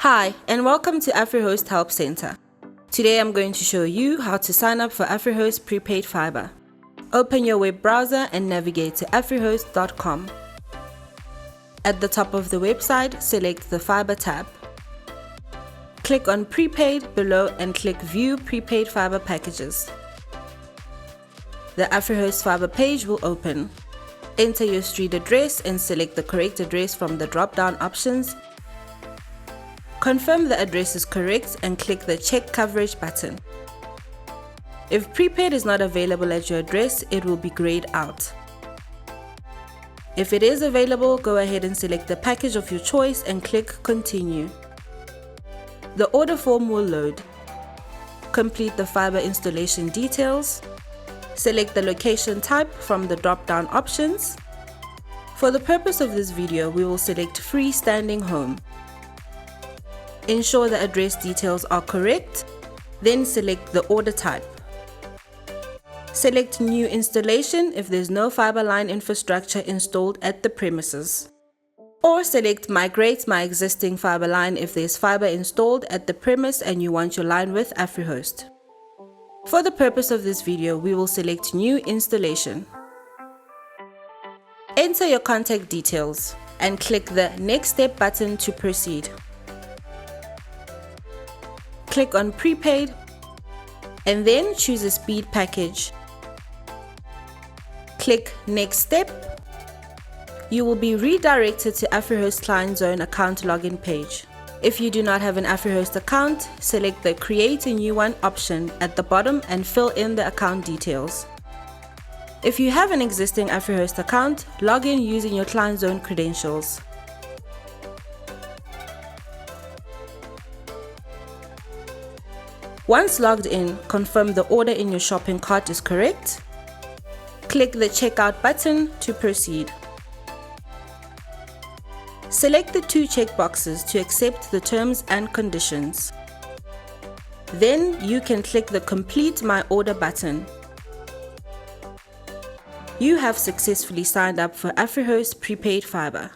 Hi, and welcome to Afrihost Help Center. Today I'm going to show you how to sign up for Afrihost Prepaid Fibre. Open your web browser and navigate to afrihost.com. At the top of the website, select the Fibre tab. Click on Prepaid below and click View Prepaid Fibre Packages. The Afrihost Fibre page will open. Enter your street address and select the correct address from the drop-down options. Confirm the address is correct and click the Check Coverage button. If prepaid is not available at your address, it will be grayed out. If it is available, go ahead and select the package of your choice and click Continue. The order form will load. Complete the fiber installation details. Select the location type from the drop-down options. For the purpose of this video, we will select freestanding home. Ensure the address details are correct, then select the order type. Select New Installation if there's no fiber line infrastructure installed at the premises. Or select Migrate my existing fiber line if there's fiber installed at the premise and you want your line with Afrihost. For the purpose of this video, we will select New Installation. Enter your contact details and click the Next Step button to proceed. Click on Prepaid and then choose a speed package. Click Next Step. You will be redirected to Afrihost ClientZone account login page. If you do not have an Afrihost account, select the Create a New One option at the bottom and fill in the account details. If you have an existing Afrihost account, log in using your ClientZone credentials. Once logged in, confirm the order in your shopping cart is correct. Click the Checkout button to proceed. Select the two checkboxes to accept the terms and conditions. Then you can click the Complete My Order button. You have successfully signed up for Afrihost Prepaid Fibre.